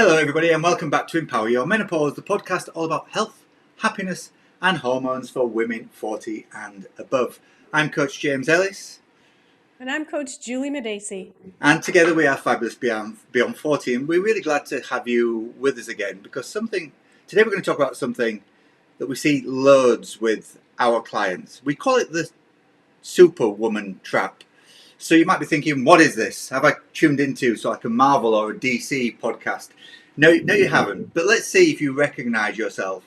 Hello everybody and welcome back to Empower Your Menopause, the podcast all about health, happiness and hormones for women 40 and above. I'm Coach James Ellis. And I'm Coach Juli Medacy. And together we are Fabulous Beyond 40, and we're really glad to have you with us again because today we're going to talk about something that we see loads with our clients. We call it the Superwoman Trap. So you might be thinking, what is this? Have I tuned into like a Marvel or a DC podcast? No, you haven't. But let's see if you recognize yourself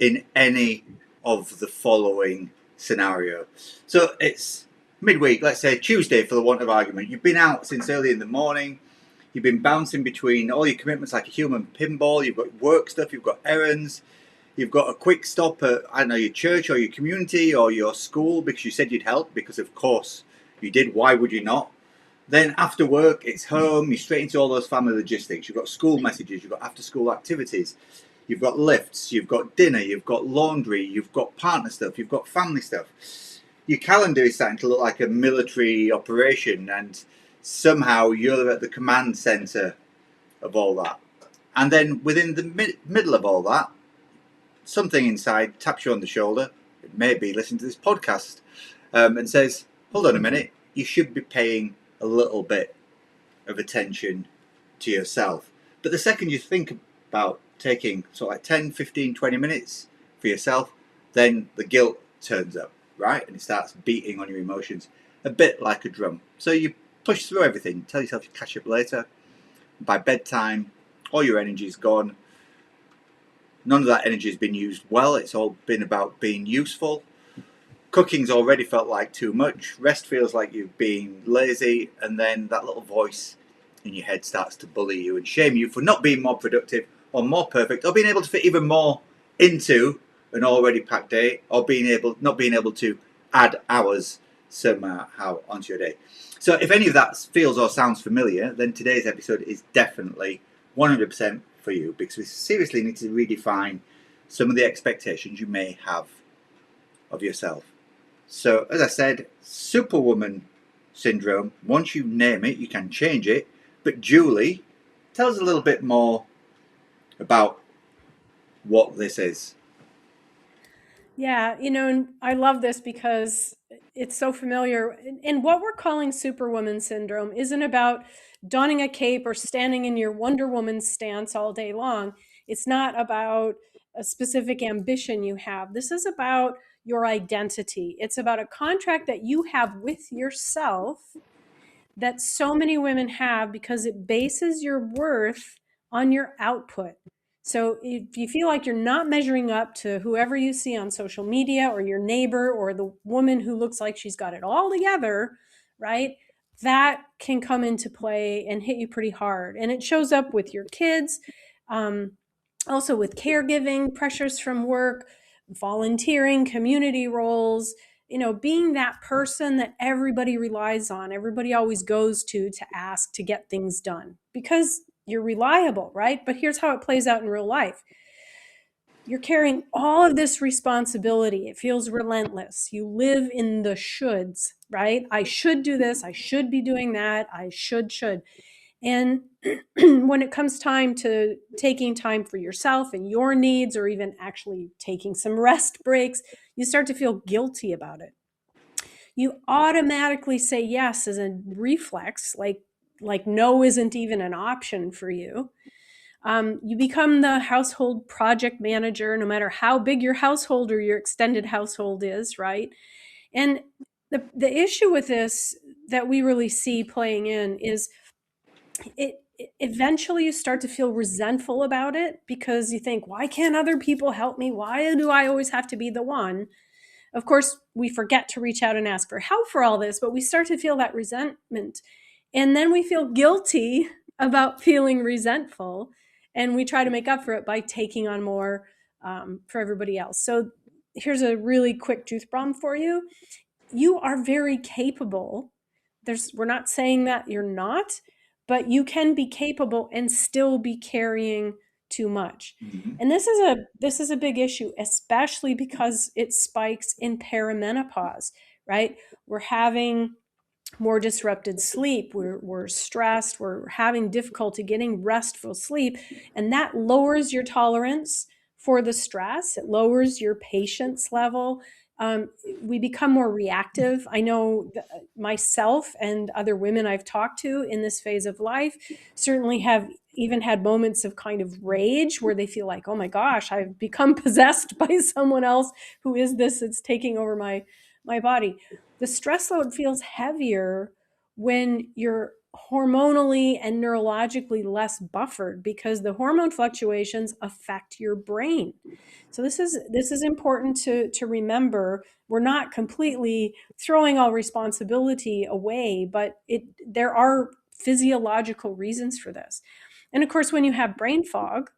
in any of the following scenario. So it's midweek, let's say Tuesday for the want of argument. You've been out since early in the morning. You've been bouncing between all your commitments like a human pinball. You've got work stuff, you've got errands. You've got a quick stop at, I don't know, your church or your community or your school because you said you'd help because, of course, you did. Why would you not? Then after work, it's home. You're straight into all those family logistics. You've got school messages. You've got after-school activities. You've got lifts. You've got dinner. You've got laundry. You've got partner stuff. You've got family stuff. Your calendar is starting to look like a military operation, and somehow you're at the command center of all that. And then within the middle of all that, something inside taps you on the shoulder, it may be listening to this podcast, and says, hold on a minute, you should be paying a little bit of attention to yourself. But the second you think about taking sort of like 10, 15, 20 minutes for yourself, then the guilt turns up, right? And it starts beating on your emotions, a bit like a drum. So you push through everything, tell yourself you catch up later. By bedtime, all your energy is gone. None of that energy has been used well. It's all been about being useful. Cooking's already felt like too much. Rest feels like you've been lazy. And then that little voice in your head starts to bully you and shame you for not being more productive or more perfect or being able to fit even more into an already packed day or not being able to add hours somehow onto your day. So if any of that feels or sounds familiar, then today's episode is definitely 100% for you, because we seriously need to redefine some of the expectations you may have of yourself. So, as I said, Superwoman syndrome, once you name it, you can change it. But Juli, tell us a little bit more about what this is. Yeah, and I love this because it's so familiar. And what we're calling Superwoman syndrome isn't about donning a cape or standing in your Wonder Woman stance all day long. It's not about a specific ambition you have. This is about your identity. It's about a contract that you have with yourself that so many women have because it bases your worth on your output. So if you feel like you're not measuring up to whoever you see on social media or your neighbor or the woman who looks like she's got it all together, right? That can come into play and hit you pretty hard. And it shows up with your kids, also with caregiving, pressures from work, volunteering, community roles, being that person that everybody relies on, everybody always goes to ask to get things done because you're reliable, right? But here's how it plays out in real life. You're carrying all of this responsibility. It feels relentless. You live in the shoulds, right? I should do this. I should be doing that. I should. And when it comes time to taking time for yourself and your needs, or even actually taking some rest breaks, you start to feel guilty about it. You automatically say yes as a reflex, like no isn't even an option for you. You become the household project manager, no matter how big your household or your extended household is, right? And the issue with this that we really see playing in is eventually you start to feel resentful about it because you think, why can't other people help me? Why do I always have to be the one? Of course, we forget to reach out and ask for help for all this, but we start to feel that resentment. And then we feel guilty about feeling resentful. And we try to make up for it by taking on more for everybody else. So here's a really quick truth bomb for you. You are very capable. We're not saying that you're not, but you can be capable and still be carrying too much. Mm-hmm. And this is a big issue, especially because it spikes in perimenopause, right? We're having more disrupted sleep. We're stressed. We're having difficulty getting restful sleep. And that lowers your tolerance for the stress. It lowers your patience level. We become more reactive. I know myself and other women I've talked to in this phase of life certainly have even had moments of kind of rage where they feel like, oh my gosh, I've become possessed by someone else. Who is this? It's taking over my body. The stress load feels heavier when you're hormonally and neurologically less buffered because the hormone fluctuations affect your brain. So this is important to remember. We're not completely throwing all responsibility away, but there are physiological reasons for this. And of course, when you have brain fog,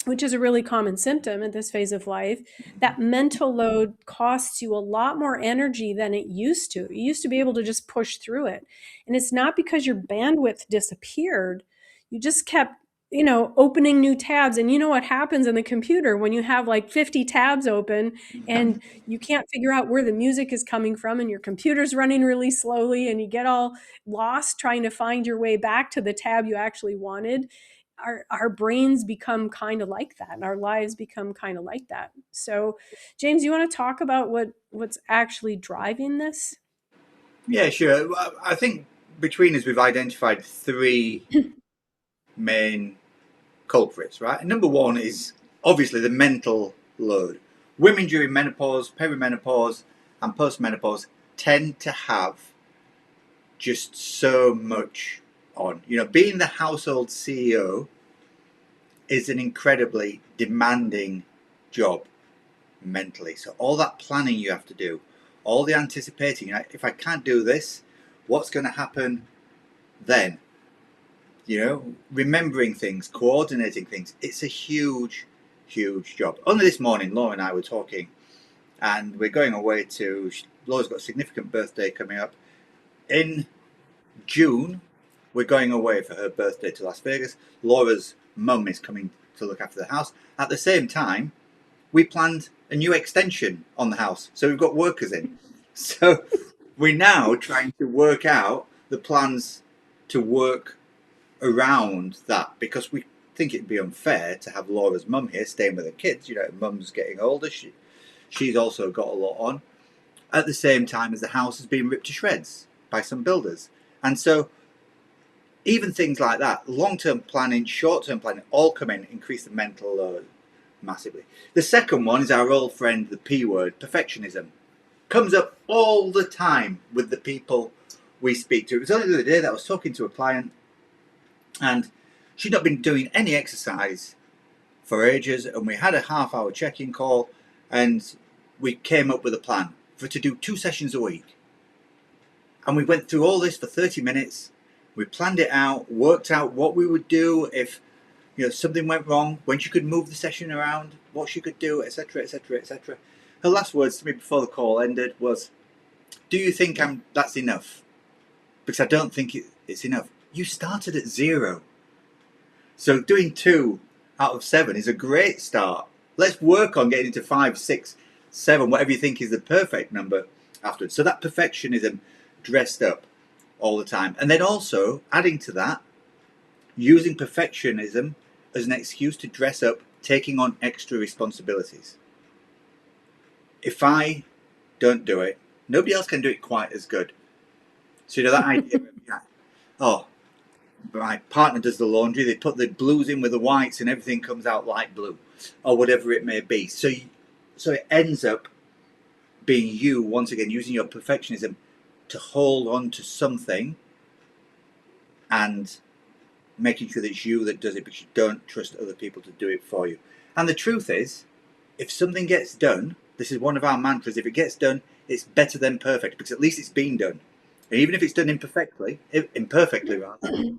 which is a really common symptom in this phase of life, that mental load costs you a lot more energy than it used to. You used to be able to just push through it. And it's not because your bandwidth disappeared. You just kept, opening new tabs. And you know what happens in the computer when you have like 50 tabs open and you can't figure out where the music is coming from and your computer's running really slowly and you get all lost trying to find your way back to the tab you actually wanted. Our brains become kind of like that and our lives become kind of like that. So James, you want to talk about what's actually driving this? Yeah, sure. I think between us, we've identified three main culprits, right? Number one is obviously the mental load. Women during menopause, perimenopause, and postmenopause tend to have just so much on. Being the household CEO is an incredibly demanding job mentally. So all that planning you have to do, all the anticipating, if I can't do this, what's going to happen then? Remembering things, coordinating things. It's a huge, huge job. Only this morning, Laura and I were talking, and we're going away Laura's got a significant birthday coming up. In June, we're going away for her birthday to Las Vegas. Laura's mum is coming to look after the house. At the same time, we planned a new extension on the house. So we've got workers in. So we're now trying to work out the plans to work around that because we think it'd be unfair to have Laura's mum here staying with her kids. Mum's getting older. She's also got a lot on. At the same time as the house is being ripped to shreds by some builders. And so even things like that, long-term planning, short-term planning, all come in, increase the mental load massively. The second one is our old friend, the P word, perfectionism. Comes up all the time with the people we speak to. It was only the other day that I was talking to a client and she'd not been doing any exercise for ages, and we had a half-hour check-in call and we came up with a plan for to do 2 sessions a week. And we went through all this for 30 minutes. We planned it out, worked out what we would do if something went wrong, when she could move the session around, what she could do, etc., etc., etc. Her last words to me before the call ended was, "Do you think that's enough? Because I don't think it's enough. You started at 0. So doing 2 out of 7 is a great start. Let's work on getting to 5, 6, 7, whatever you think is the perfect number afterwards." So that perfectionism dressed up all the time. And then also, adding to that, using perfectionism as an excuse to dress up, taking on extra responsibilities. If I don't do it, nobody else can do it quite as good. So that idea of, oh, my partner does the laundry, they put the blues in with the whites and everything comes out light blue, or whatever it may be. So it ends up being you, once again, using your perfectionism to hold on to something and making sure that it's you that does it because you don't trust other people to do it for you. And the truth is, if something gets done, this is one of our mantras, if it gets done, it's better than perfect because at least it's been done. And even if it's done imperfectly rather,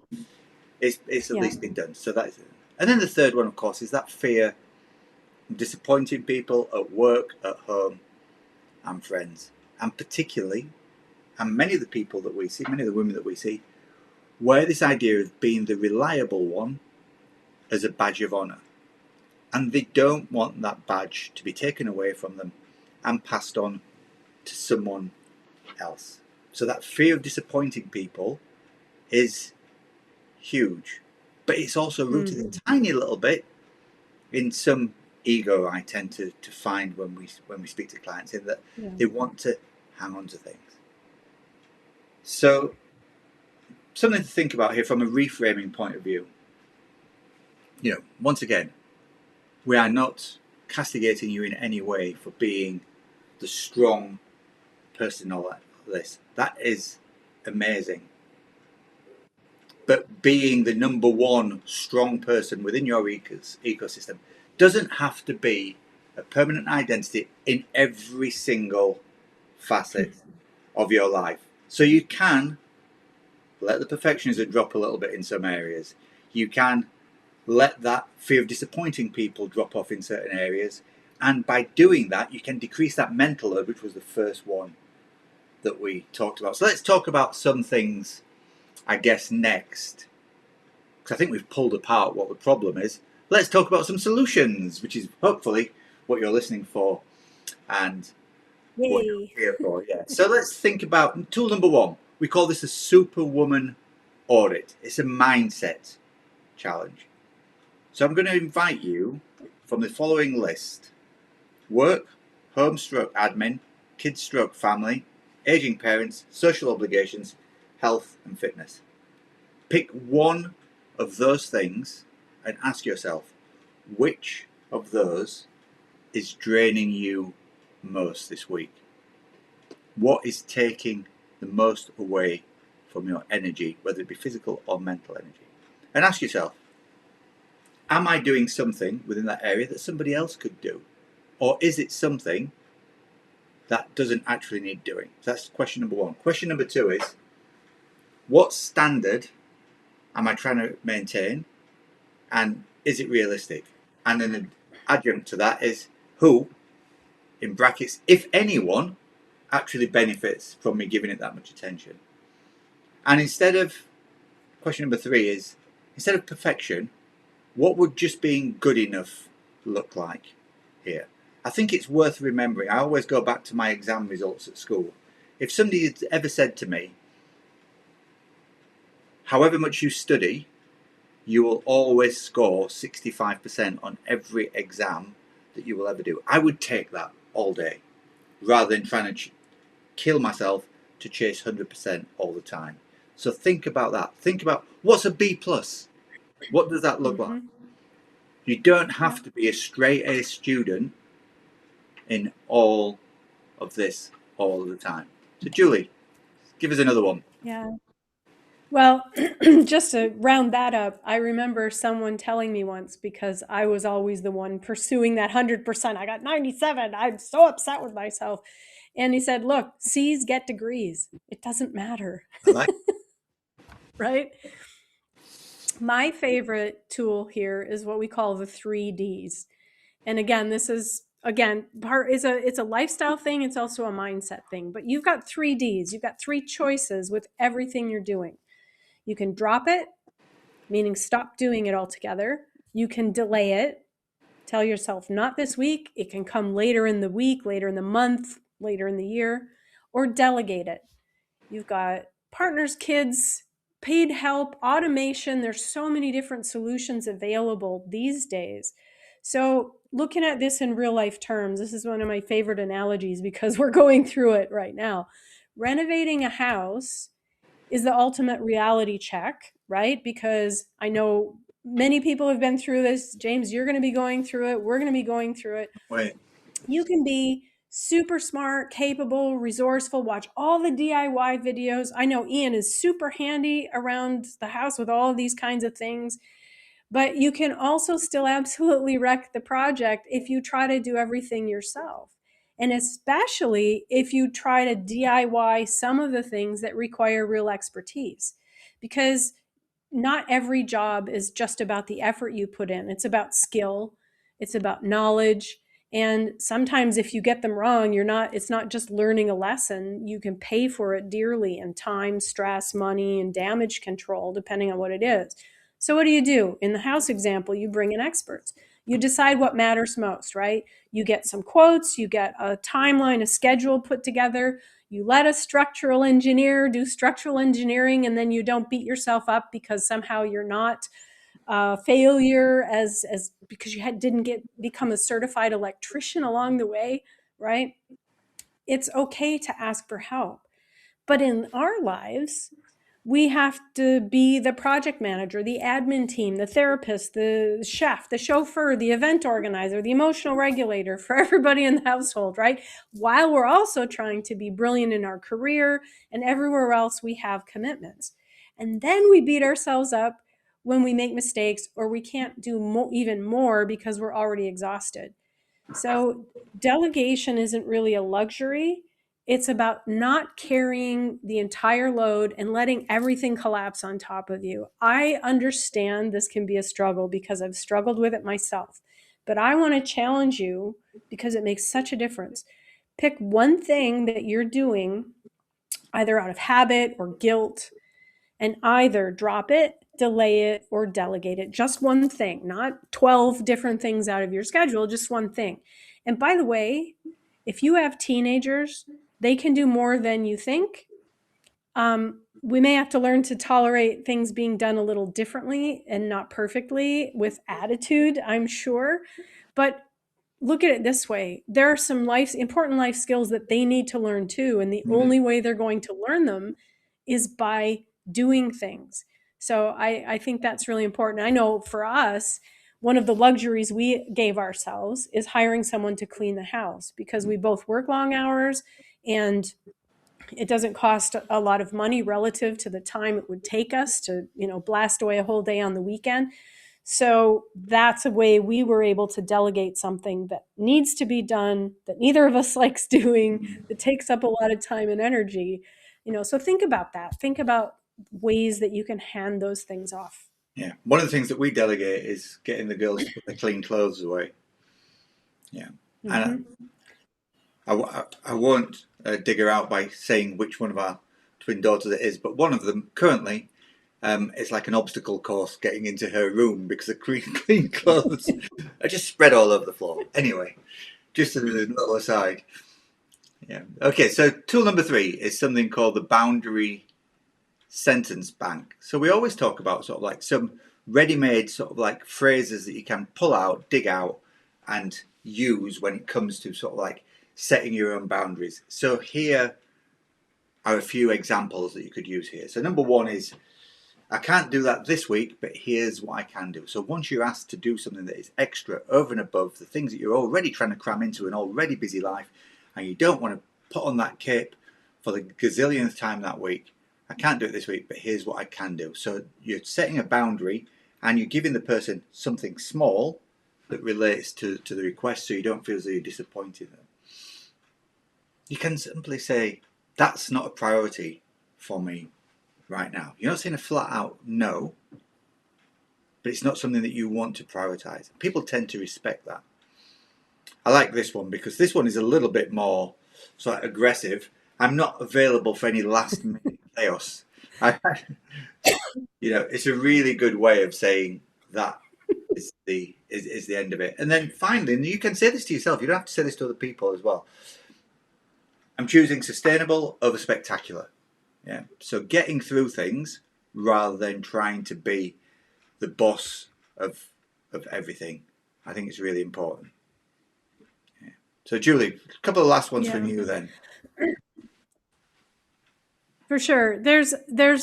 it's at Yeah. least been done. So that is it. And then the third one, of course, is that fear of disappointing people at work, at home, and friends. And particularly, and many of the people that we see, many of the women that we see, wear this idea of being the reliable one as a badge of honour. And they don't want that badge to be taken away from them and passed on to someone else. So that fear of disappointing people is huge, but it's also rooted a tiny little bit in some ego I tend to find when we speak to clients, in that Yeah. they want to hang on to things. So something to think about here from a reframing point of view. Once again, we are not castigating you in any way for being the strong person on that list. That is amazing. But being the number one strong person within your ecosystem doesn't have to be a permanent identity in every single facet of your life. So you can let the perfectionism drop a little bit in some areas. You can let that fear of disappointing people drop off in certain areas. And by doing that, you can decrease that mental load, which was the first one that we talked about. So let's talk about some things, I guess, next, because I think we've pulled apart what the problem is. Let's talk about some solutions, which is hopefully what you're listening for and what you're Yay. here for. Yeah. So let's think about tool number one. We call this a Superwoman audit. It's a mindset challenge. So I'm going to invite you from the following list: work, home stroke admin, kids stroke family, aging parents, social obligations, health and fitness. Pick one of those things and ask yourself, which of those is draining you most this week? What is taking the most away from your energy, whether it be physical or mental energy? And ask yourself, am I doing something within that area that somebody else could do? Or is it something that doesn't actually need doing? So that's question number one. Question number two is, what standard am I trying to maintain? And is it realistic? And then an adjunct to that is, who, in brackets, if anyone, actually benefits from me giving it that much attention? And question number three is, instead of perfection, what would just being good enough look like here? I think it's worth remembering. I always go back to my exam results at school. If somebody had ever said to me, however much you study, you will always score 65% on every exam that you will ever do, I would take that all day, rather than trying to kill myself to chase 100% all the time. So think about that. Think about, what's a B plus? What does that look like? You don't have to be a straight A student in all of this all the time. So Julie, give us another one. Yeah. Well, just to round that up, I remember someone telling me once, because I was always the one pursuing that 100%. I got 97. I'm so upset with myself. And he said, look, C's get degrees. It doesn't matter, I like. right? My favorite tool here is what we call the 3Ds. And again, this is it's a lifestyle thing, it's also a mindset thing. But you've got 3Ds. You've got three choices with everything you're doing. You can drop it, meaning stop doing it altogether. You can delay it. Tell yourself, not this week. It can come later in the week, later in the month, later in the year, or delegate it. You've got partners, kids, paid help, automation. There's so many different solutions available these days. So, looking at this in real life terms, this is one of my favorite analogies because we're going through it right now. Renovating a house is the ultimate reality check, right? Because I know many people have been through this. James, you're going to be going through it. We're going to be going through it. Wait. You can be super smart, capable, resourceful, watch all the DIY videos. I know Ian is super handy around the house with all of these kinds of things, but you can also still absolutely wreck the project if you try to do everything yourself. And especially if you try to DIY some of the things that require real expertise, because not every job is just about the effort you put in. It's about skill, it's about knowledge. And sometimes if you get them wrong, it's not just learning a lesson. You can pay for it dearly in time, stress, money, and damage control, depending on what it is. So what do? In the house example, you bring in experts. You decide what matters most, right? You get some quotes, you get a timeline, a schedule put together. you let a structural engineer do structural engineering, and then you don't beat yourself up because somehow you're not failure as because you didn't become a certified electrician along the way, right? It's okay to ask for help. But in our lives, we have to be the project manager, the admin team, the therapist, the chef, the chauffeur, the event organizer, the emotional regulator for everybody in the household, right? While we're also trying to be brilliant in our career and everywhere else we have commitments. And then we beat ourselves up when we make mistakes or we can't do even more because we're already exhausted. So delegation isn't really a luxury. It's about not carrying the entire load and letting everything collapse on top of you. I understand this can be a struggle because I've struggled with it myself. But I want to challenge you because it makes such a difference. Pick one thing that you're doing, either out of habit or guilt, and either drop it, delay it, or delegate it. Just one thing, not 12 different things out of your schedule, just one thing. And by the way, if you have teenagers, they can do more than you think. We may have to learn to tolerate things being done a little differently and not perfectly with attitude, I'm sure. But look at it this way. There are some important life skills that they need to learn too. And the Mhm. only way they're going to learn them is by doing things. So I think that's really important. I know for us, one of the luxuries we gave ourselves is hiring someone to clean the house because we both work long hours and it doesn't cost a lot of money relative to the time it would take us to, blast away a whole day on the weekend. So that's a way we were able to delegate something that needs to be done, that neither of us likes doing, that takes up a lot of time and energy. So think about that. Think about ways that you can hand those things off. Yeah. One of the things that we delegate is getting the girls to put their clean clothes away. Yeah. And Hmm. I won't dig her out by saying which one of our twin daughters it is, but one of them currently is like an obstacle course getting into her room because the clean clothes are just spread all over the floor. Anyway, just as a little aside. Yeah. Okay, so tool number 3 is something called the boundary sentence bank. So we always talk about sort of like some ready-made sort of like phrases that you can pull out, dig out, and use when it comes to sort of like setting your own boundaries. So here are a few examples that you could use here. So number 1 is, I can't do that this week, but here's what I can do. So once you're asked to do something that is extra over and above the things that you're already trying to cram into an already busy life, and you don't want to put on that cape for the gazillionth time that week, I can't do it this week, but here's what I can do. So you're setting a boundary and you're giving the person something small that relates to the request so you don't feel as though you're disappointing them. You can simply say, that's not a priority for me right now. You're not saying a flat out no, but it's not something that you want to prioritize. People tend to respect that. I like this one because this one is a little bit more sort of aggressive. I'm not available for any last minute chaos. I, it's a really good way of saying that is the end of it. And then finally, and you can say this to yourself. You don't have to say this to other people as well. I'm choosing sustainable over spectacular. Yeah. So getting through things rather than trying to be the boss of everything, I think it's really important. Yeah. So Julie, a couple of last ones from Yeah. you then. For sure. There's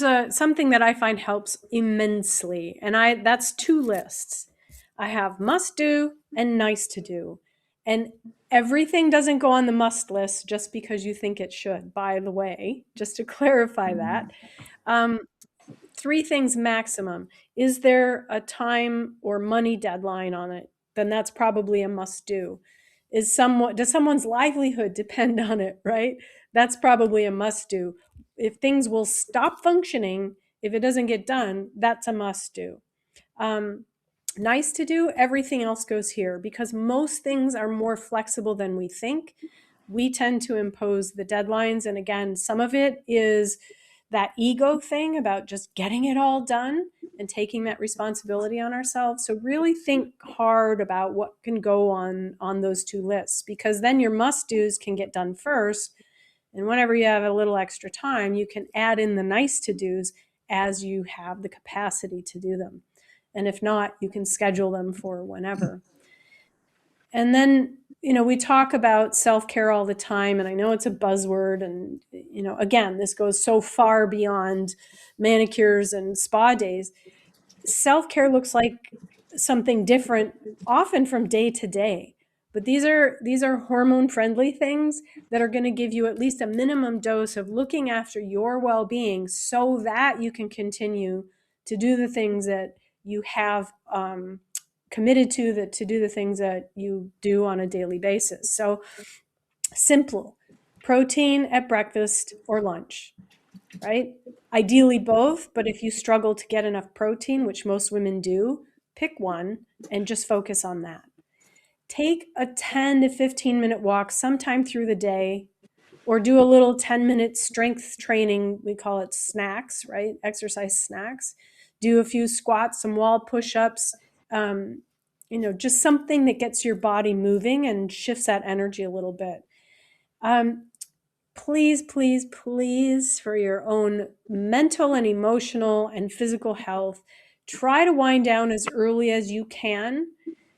a something that I find helps immensely, and that's 2 lists. I have must do and nice to do. And everything doesn't go on the must list just because you think it should, by the way, just to clarify that. Um, 3 things maximum. Is there a time or money deadline on it? Then that's probably a must do. Does someone's livelihood depend on it, right? That's probably a must do. If things will stop functioning if it doesn't get done, that's a must do. Um, Nice to do, everything else goes here because most things are more flexible than we think. We tend to impose the deadlines. And again, some of it is that ego thing about just getting it all done and taking that responsibility on ourselves. So really think hard about what can go on those 2 lists because then your must do's can get done first And whenever you have a little extra time, you can add in the nice to-dos as you have the capacity to do them. And if not, you can schedule them for whenever. And then, we talk about self-care all the time, and I know it's a buzzword. And, again, this goes so far beyond manicures and spa days. Self-care looks like something different often from day to day. But these are hormone-friendly things that are going to give you at least a minimum dose of looking after your well-being so that you can continue to do the things that you have committed to do the things that you do on a daily basis. So simple: protein at breakfast or lunch, right? Ideally both, but if you struggle to get enough protein, which most women do, pick one and just focus on that. Take a 10 to 15-minute walk sometime through the day, or do a little 10-minute strength training. We call it snacks, right? Exercise snacks. Do a few squats, some wall push-ups, just something that gets your body moving and shifts that energy a little bit. Please, please, please, for your own mental and emotional and physical health, try to wind down as early as you can,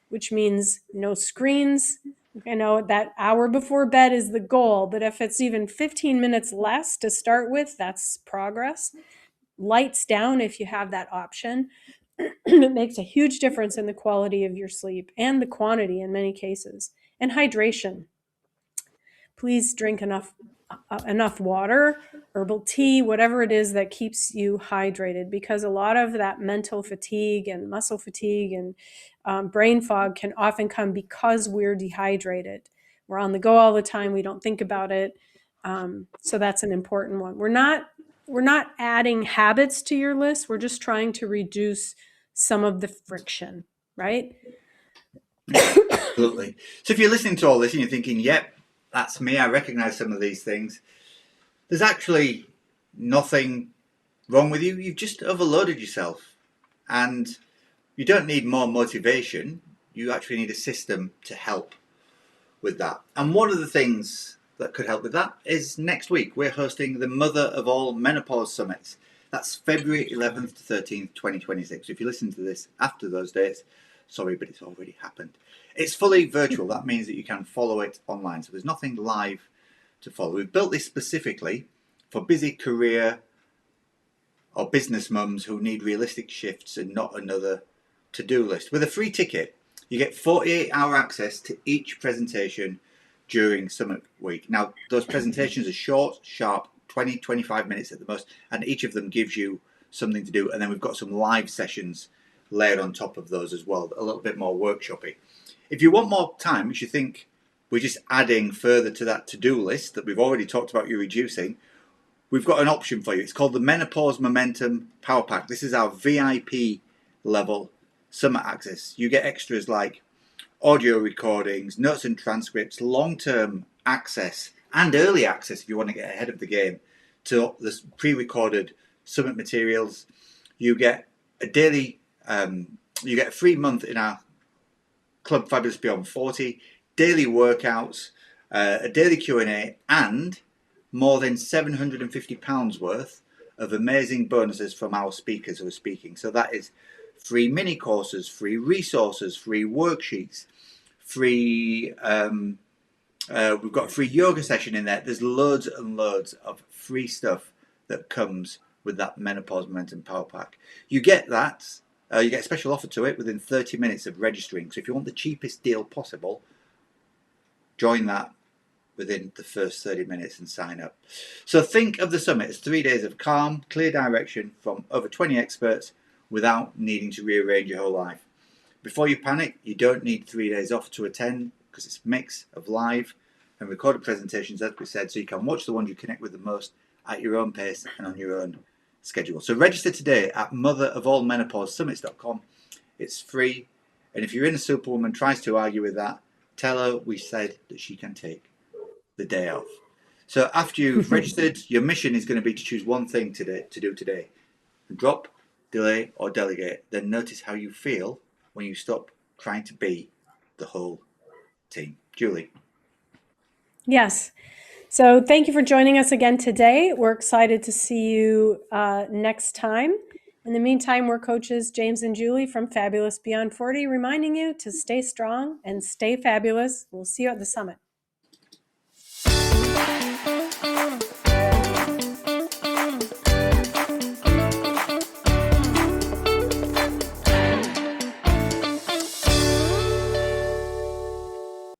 which means no screens. I know that hour before bed is the goal, but if it's even 15 minutes less to start with, that's progress. Lights down if you have that option. It makes a huge difference in the quality of your sleep and the quantity in many cases. And hydration. Please drink enough water, herbal tea, whatever it is that keeps you hydrated, because a lot of that mental fatigue and muscle fatigue and brain fog can often come because we're dehydrated. We're on the go all the time. We don't think about it. So that's an important one. We're not adding habits to your list. We're just trying to reduce some of the friction, right? Absolutely. So if you're listening to all this and you're thinking, yep, that's me, I recognize some of these things, there's actually nothing wrong with you. You've just overloaded yourself. And you don't need more motivation. You actually need a system to help with that. And one of the things that could help with that is next week we're hosting the Mother of All Menopause Summits. That's February 11th to 13th, 2026. If you listen to this after those dates, sorry, but it's already happened. It's fully virtual. That means that you can follow it online. So there's nothing live to follow. We've built this specifically for busy career or business mums who need realistic shifts and not another to-do list. With a free ticket, you get 48-hour access to each presentation during Summit Week. Now, those presentations are short, sharp, 20, 25 minutes at the most, and each of them gives you something to do. And then we've got some live sessions layered on top of those as well, a little bit more workshoppy. If you want more time, which you think we're just adding further to that to-do list that we've already talked about you reducing, we've got an option for you. It's called the Menopause Momentum Power Pack. This is our VIP level Summit access. You get extras like audio recordings, notes and transcripts, long-term access, and early access if you want to get ahead of the game to the pre-recorded Summit materials. You get a daily, you get a free month in our Club Fabulous Beyond 40, daily workouts, a daily Q&A, and more than £750 worth of amazing bonuses from our speakers who are speaking. So that is free mini courses, free resources, free worksheets, free, we've got a free yoga session in there. There's loads and loads of free stuff that comes with that Menopause Momentum Power Pack. You get that, you get a special offer to it within 30 minutes of registering. So if you want the cheapest deal possible, join that within the first 30 minutes and sign up. So think of the summit as 3 days of calm, clear direction from over 20 experts without needing to rearrange your whole life. Before you panic, you don't need 3 days off to attend, because it's a mix of live and recorded presentations, as we said, so you can watch the ones you connect with the most at your own pace and on your own schedule. So register today at motherofallmenopausesummits.com. It's free, and if you're in a Superwoman tries to argue with that, tell her we said that she can take the day off. So after you've registered, your mission is going to be to choose one thing to do today. Drop, delay, or delegate. Then notice how you feel when you stop trying to be the whole team. Julie. Yes. So thank you for joining us again today. We're excited to see you next time. In the meantime, we're coaches James and Julie from Fabulous Beyond 40, reminding you to stay strong and stay fabulous. We'll see you at the summit.